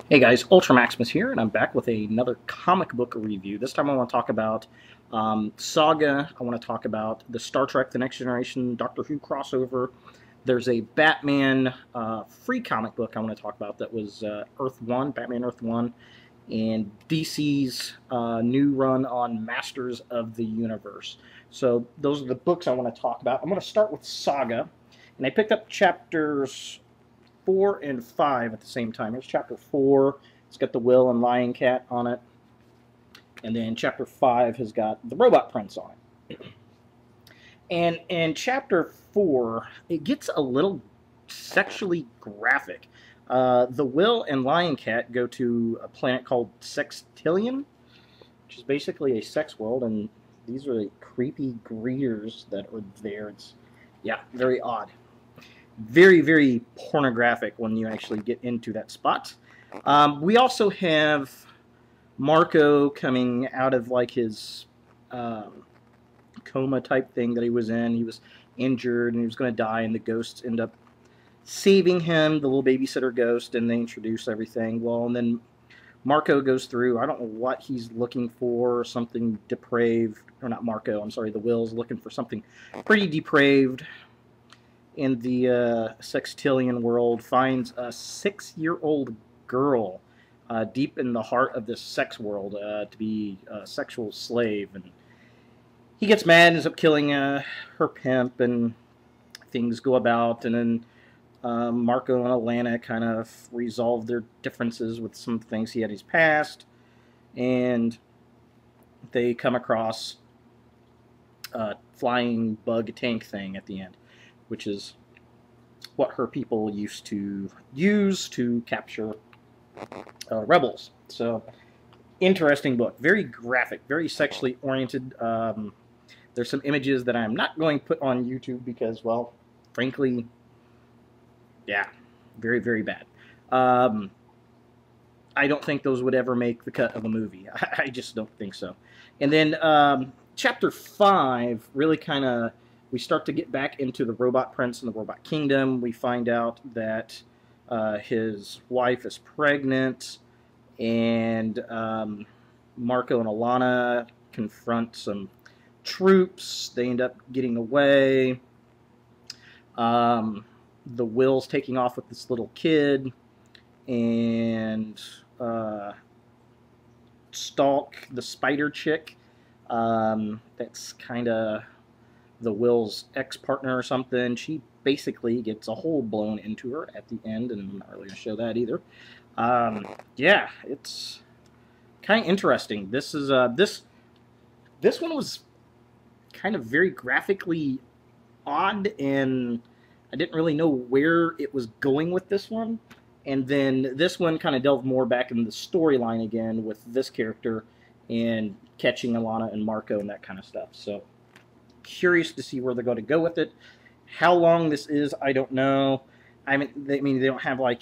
Hey guys, Ultra Maximus here, and I'm back with another comic book review. This time I want to talk about Saga. I want to talk about the Star Trek The Next Generation Doctor Who crossover. There's a Batman free comic book I want to talk about that was Earth 1, Batman Earth 1, and DC's new run on Masters of the Universe. So those are the books I want to talk about. I'm going to start with Saga, and I picked up chapters 4 and 5 at the same time. Here's chapter 4. It's got the Will and Lion Cat on it. And then chapter 5 has got the Robot Prince on it. And in chapter 4, it gets a little sexually graphic. The Will and Lion Cat go to a planet called Sextillion, which is basically a sex world, and these are the creepy greeters that are there. It's, yeah, very odd. Very, very pornographic when you actually get into that spot. We also have Marco coming out of like his coma type thing that he was in. He was injured and he was going to die, and the ghosts end up saving him, the little babysitter ghost, and they introduce everything. Well, and then Marco goes through, I don't know what he's looking for, something depraved, or not Marco, I'm sorry, the Will's looking for something pretty depraved in the Sextillion world, finds a 6-year-old girl deep in the heart of this sex world to be a sexual slave, and he gets mad and ends up killing her pimp, and things go about, and then Marco and Alana kind of resolve their differences with some things he had in his past, and they come across a flying bug tank thing at the end, which is what her people used to use to capture rebels. So, interesting book. Very graphic, very sexually oriented. There's some images that I'm not going to put on YouTube because, well, frankly, yeah, very, very bad. I don't think those would ever make the cut of a movie. I just don't think so. And then chapter 5 really kind of, we start to get back into the Robot Prince and the Robot Kingdom. We find out that his wife is pregnant, and Marco and Alana confront some troops. They end up getting away. The Will's taking off with this little kid, and stalk the spider chick. That's kind of the Will's ex-partner or something. She basically gets a hole blown into her at the end, and I'm not really going to show that either. Yeah, it's kind of interesting. This is this one was kind of very graphically odd, and I didn't really know where it was going with this one. And then this one kind of delved more back into the storyline again with this character and catching Alana and Marco and that kind of stuff. So, curious to see where they're going to go with it. How long this is, I don't know. I mean, they don't have, like,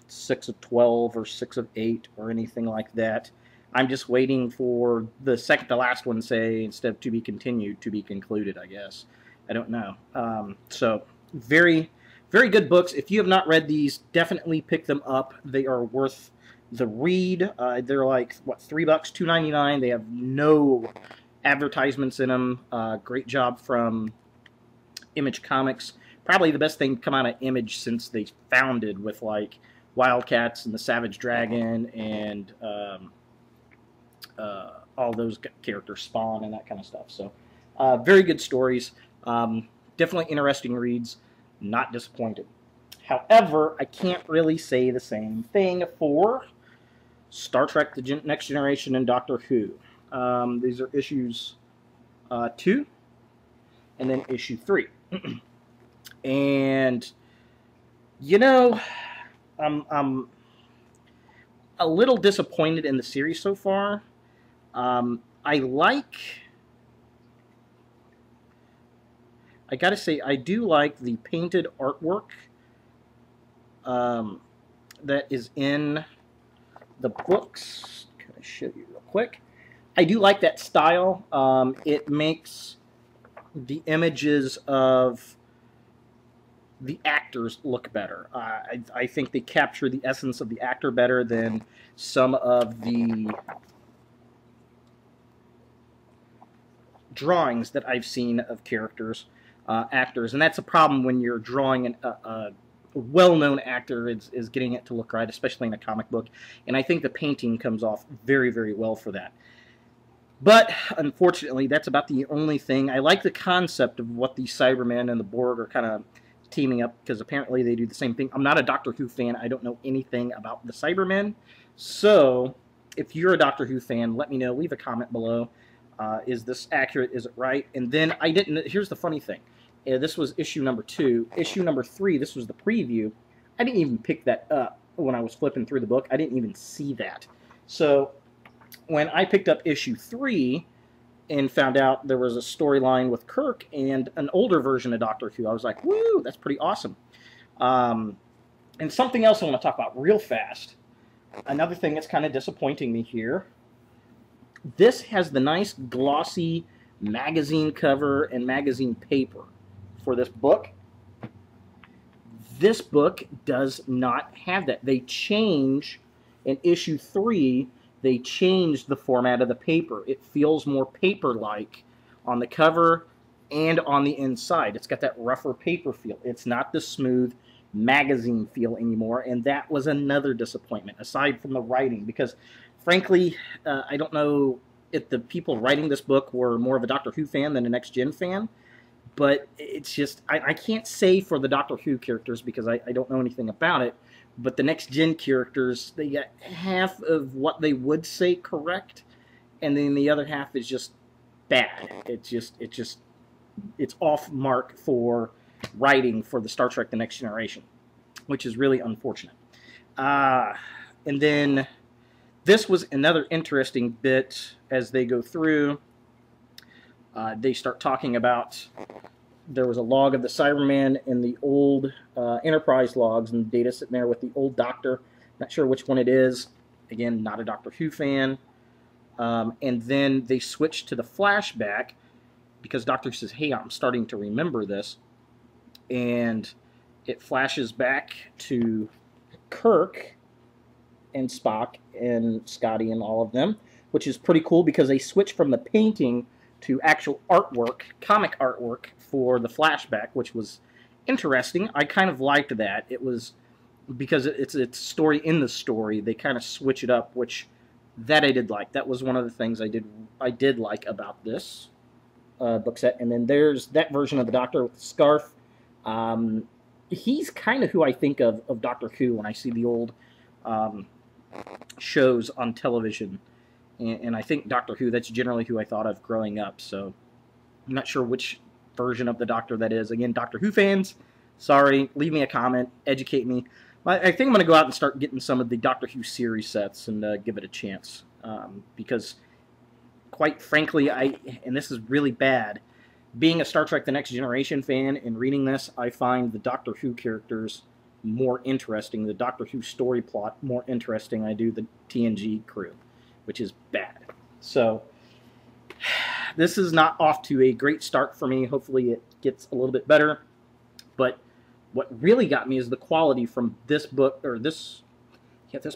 6 of 12 or 6 of 8 or anything like that. I'm just waiting for the second to last one, say, instead of to be continued, to be concluded, I guess. I don't know. So, very, very good books. If you have not read these, definitely pick them up. They are worth the read. They're like, what, $3, $2.99. They have no advertisements in them. Great job from Image Comics. Probably the best thing to come out of Image since they founded, with like Wildcats and the Savage Dragon and all those characters, Spawn and that kind of stuff. So very good stories. Definitely interesting reads. Not disappointed. However, I can't really say the same thing for Star Trek The Next Generation and Doctor Who. These are issues 2 and then issue 3. And, I'm a little disappointed in the series so far. I gotta say, I do like the painted artwork that is in the books. Can I show you real quick? I do like that style. It makes the images of the actors look better. I think they capture the essence of the actor better than some of the drawings that I've seen of actors, and that's a problem when you're drawing a well-known actor is getting it to look right, especially in a comic book. And I think the painting comes off very, very well for that. But unfortunately, that's about the only thing. I like the concept of what the Cybermen and the Borg are kind of teaming up, because apparently they do the same thing. I'm not a Doctor Who fan. I don't know anything about the Cybermen. So if you're a Doctor Who fan, let me know. Leave a comment below. Is this accurate? Is it right? And then I didn't... Here's the funny thing. This was issue number 2. Issue number 3, this was the preview. I didn't even pick that up when I was flipping through the book. I didn't even see that. So when I picked up issue 3 and found out there was a storyline with Kirk and an older version of Doctor Who, I was like, woo, that's pretty awesome. And something else I want to talk about real fast. Another thing that's kind of disappointing me here. This has the nice glossy magazine cover and magazine paper for this book. This book does not have that. They change in issue 3. They changed the format of the paper. It feels more paper-like on the cover and on the inside. It's got that rougher paper feel. It's not the smooth magazine feel anymore, and that was another disappointment, aside from the writing, because frankly, I don't know if the people writing this book were more of a Doctor Who fan than a Next Gen fan, but it's just, I can't say for the Doctor Who characters because I don't know anything about it, but the Next Gen characters, they get half of what they would say correct, and then the other half is just bad. It's off mark for writing for the Star Trek The Next Generation, which is really unfortunate. And then this was another interesting bit as they go through. They start talking about there was a log of the Cyberman in the old Enterprise logs, and Data sitting there with the old Doctor. Not sure which one it is. Again, not a Doctor Who fan. And then they switch to the flashback because Doctor says, hey, I'm starting to remember this. And it flashes back to Kirk and Spock and Scotty and all of them, which is pretty cool because they switch from the painting to actual artwork, comic artwork for the flashback, which was interesting. I kind of liked that. It was because it's story in the story. They kind of switch it up, which that I did like. That was one of the things I did like about this book set. And then there's that version of the Doctor with the scarf. He's kind of who I think of Doctor Who when I see the old shows on television. And I think Doctor Who, that's generally who I thought of growing up. So I'm not sure which version of the Doctor that is. Again, Doctor Who fans, sorry, leave me a comment, educate me. I think I'm going to go out and start getting some of the Doctor Who series sets and give it a chance. Because, quite frankly, and this is really bad, being a Star Trek The Next Generation fan and reading this, I find the Doctor Who characters more interesting, the Doctor Who story plot more interesting than I do the TNG crew, which is bad. So, this is not off to a great start for me. Hopefully it gets a little bit better. But what really got me is the quality from this book, or this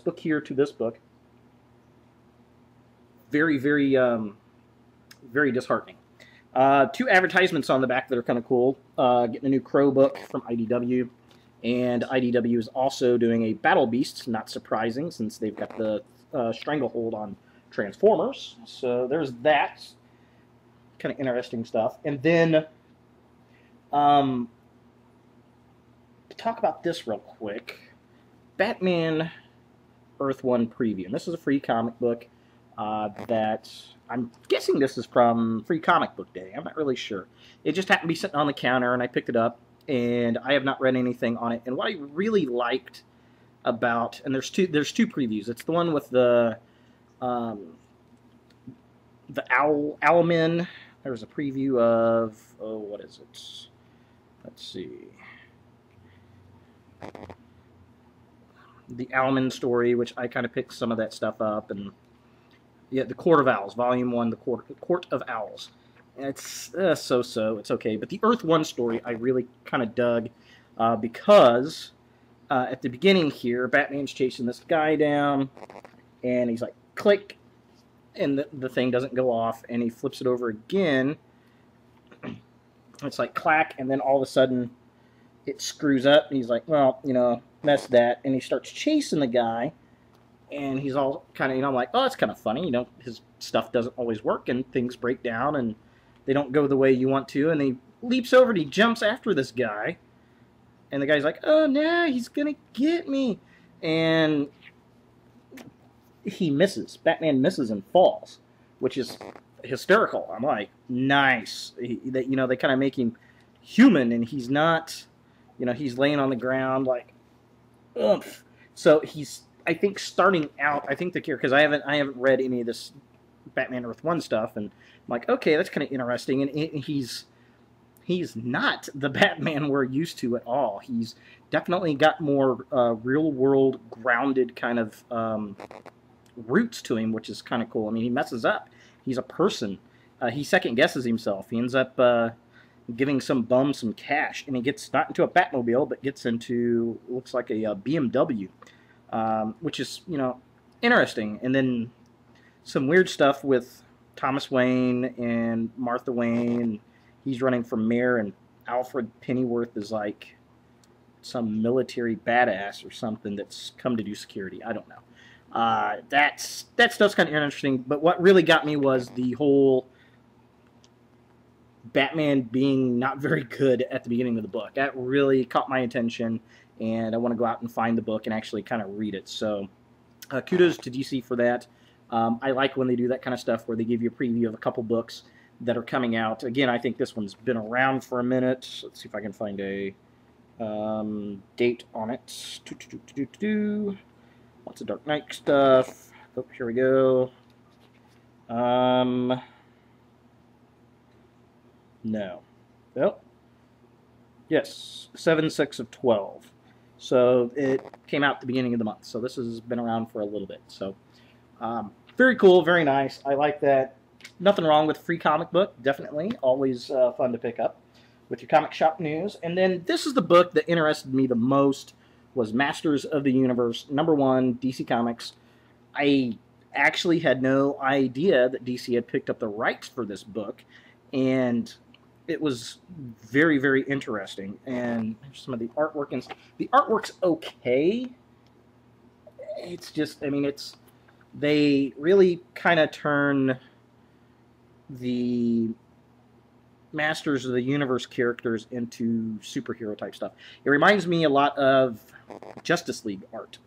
book here to this book. Very, very, very disheartening. 2 advertisements on the back that are kind of cool. Getting a new Crow book from IDW. And IDW is also doing a Battle Beasts, not surprising since they've got the stranglehold on Transformers. So there's that. Kind of interesting stuff. And then, to talk about this real quick, Batman Earth 1 preview. And this is a free comic book that I'm guessing this is from Free Comic Book Day. I'm not really sure. It just happened to be sitting on the counter, and I picked it up, and I have not read anything on it. And what I really liked about, and there's two previews. It's the one with the Owlmen. There's a preview of, oh, what is it? Let's see. The Owlman story, which I kind of picked some of that stuff up, and yeah, the Court of Owls, Volume 1, the Court of Owls. And it's so-so, it's okay. But the Earth 1 story I really kind of dug. because at the beginning here, Batman's chasing this guy down, and he's like, click, and the thing doesn't go off, and he flips it over again. It's like clack, and then all of a sudden it screws up, and he's like, well, mess that, and he starts chasing the guy, and he's all kind of, I'm like, oh, that's kind of funny, his stuff doesn't always work, and things break down, and they don't go the way you want to, and he leaps over and he jumps after this guy, and the guy's like, oh, no, he's gonna get me, and he misses. Batman misses and falls, which is hysterical. I'm like, nice. They kind of make him human, and he's not, he's laying on the ground like, ugh. So he's, I think, starting out. I think the character, because I haven't read any of this Batman Earth 1 stuff, and I'm like, okay, that's kind of interesting. And he's not the Batman we're used to at all. He's definitely got more real world grounded kind of roots to him, which is kind of cool. I mean, he messes up. He's a person. He second guesses himself. He ends up giving some bum some cash, and he gets not into a Batmobile, but gets into, looks like a BMW, which is, interesting. And then some weird stuff with Thomas Wayne and Martha Wayne. He's running for mayor, and Alfred Pennyworth is like some military badass or something that's come to do security. I don't know. That stuff's kind of interesting, but what really got me was the whole Batman being not very good at the beginning of the book. That really caught my attention, and I want to go out and find the book and actually kind of read it. So kudos to DC for that. I like when they do that kind of stuff where they give you a preview of a couple books that are coming out. Again, I think this one's been around for a minute. Let's see if I can find a date on it. Lots of Dark Knight stuff. Oh, here we go. No. Oh. Yes, 7/6/12. So it came out at the beginning of the month. So this has been around for a little bit. So very cool, very nice. I like that. Nothing wrong with free comic book, definitely. Always fun to pick up with your comic shop news. And then this is the book that interested me the most, was Masters of the Universe, #1, DC Comics. I actually had no idea that DC had picked up the rights for this book, and it was very, very interesting. And some of the artwork, and the artwork's okay. It's just, I mean, they really kind of turn the Masters of the Universe characters into superhero type stuff. It reminds me a lot of Justice League art.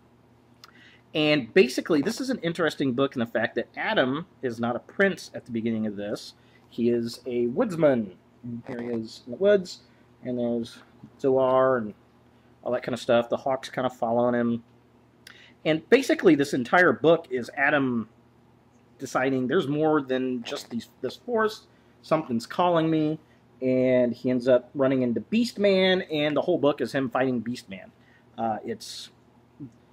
And basically, this is an interesting book in the fact that Adam is not a prince at the beginning of this. He is a woodsman. And here he is in the woods, and there's Zoar and all that kind of stuff. The hawks kind of following him. And basically, this entire book is Adam deciding there's more than just this forest. Something's calling me, and he ends up running into Beastman, and the whole book is him fighting Beastman. It's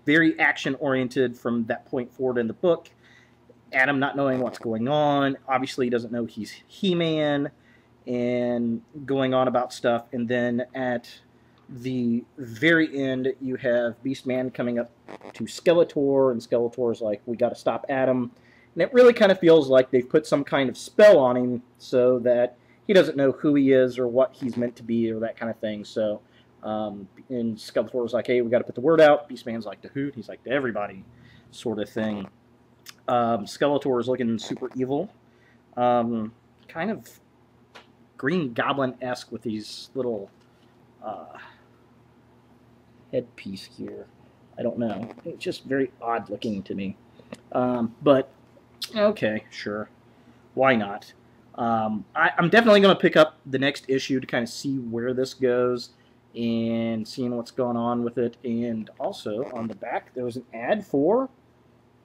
very action-oriented from that point forward in the book. Adam not knowing what's going on. Obviously, he doesn't know he's He-Man, and going on about stuff. And then at the very end, you have Beastman coming up to Skeletor, and Skeletor's like, we got to stop Adam. And it really kind of feels like they've put some kind of spell on him so that he doesn't know who he is or what he's meant to be or that kind of thing. So, and Skeletor's like, hey, we got to put the word out. Beastman's like, to who? He's like, to everybody, sort of thing. Skeletor is looking super evil. Kind of Green Goblin-esque with these little headpiece here. I don't know. It's just very odd looking to me. But okay, sure. Why not? I'm definitely going to pick up the next issue to kind of see where this goes and seeing what's going on with it. And also, on the back, there was an ad for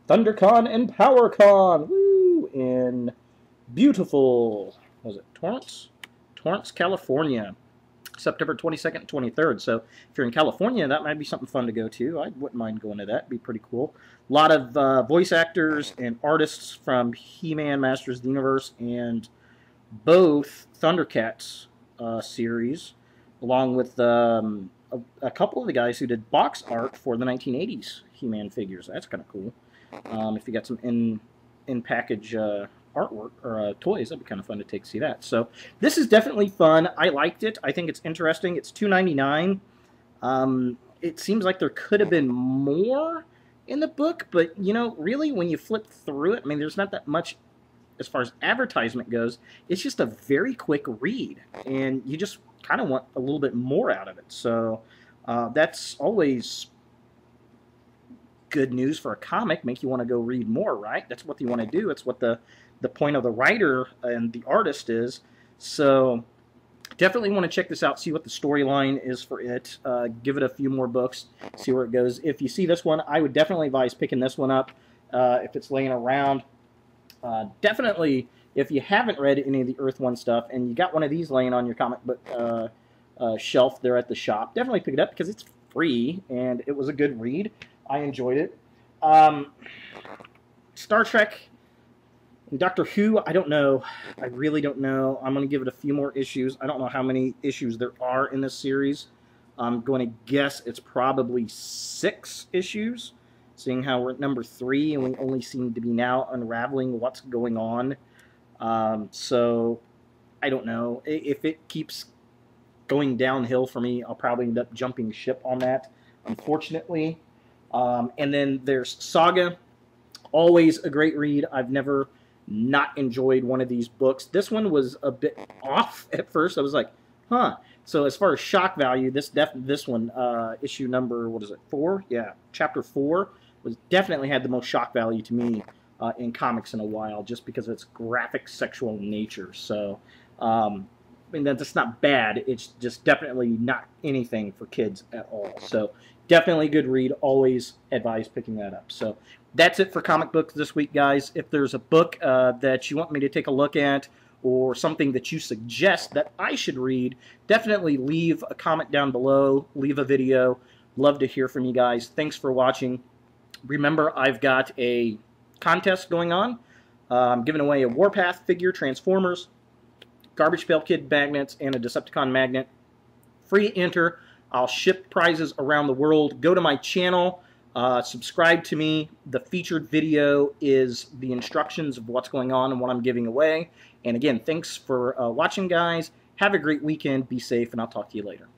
ThunderCon and PowerCon. Woo! In beautiful, was it Torrance? Torrance, California. September 22nd and 23rd. So if you're in California, that might be something fun to go to. I wouldn't mind going to that. It'd be pretty cool. A lot of voice actors and artists from He-Man, Masters of the Universe, and both Thundercats series, along with a couple of the guys who did box art for the 1980s He-Man figures. That's kind of cool. If you got some in package artwork or toys, that'd be kind of fun to take see that. So this is definitely fun. I liked it. I think it's interesting. It's $2.99. It seems like there could have been more in the book, but you know, really, when you flip through it, I mean, there's not that much as far as advertisement goes. It's just a very quick read, and you just kind of want a little bit more out of it. So that's always good news for a comic. Make you want to go read more, right? That's what you want to do. It's what the point of the writer and the artist is. So definitely want to check this out, see what the storyline is for it, give it a few more books, see where it goes. If you see this one, I would definitely advise picking this one up if it's laying around. Definitely, if you haven't read any of the Earth 1 stuff and you got one of these laying on your comic book shelf there at the shop, definitely pick it up because it's free and it was a good read. I enjoyed it. Star Trek and Doctor Who, I don't know. I really don't know. I'm going to give it a few more issues. I don't know how many issues there are in this series. I'm going to guess it's probably 6 issues, seeing how we're at number 3 and we only seem to be now unraveling what's going on. So, I don't know. If it keeps going downhill for me, I'll probably end up jumping ship on that, unfortunately. And then there's Saga. Always a great read. I've never not enjoyed one of these books. This one was a bit off at first. I was like, huh. So as far as shock value, this one, issue number, what is it, 4? Yeah, chapter 4, was definitely had the most shock value to me in comics in a while, just because of its graphic sexual nature. So, I mean, that's not bad. It's just definitely not anything for kids at all. So definitely a good read. Always advise picking that up. So that's it for comic books this week, guys. If there's a book that you want me to take a look at or something that you suggest that I should read, definitely leave a comment down below. Leave a video. Love to hear from you guys. Thanks for watching. Remember, I've got a contest going on. I'm giving away a Warpath figure, Transformers, Garbage Pail Kid magnets, and a Decepticon magnet. Free to enter. I'll ship prizes around the world. Go to my channel. Subscribe to me. The featured video is the instructions of what's going on and what I'm giving away. And again, thanks for watching, guys. Have a great weekend. Be safe, and I'll talk to you later.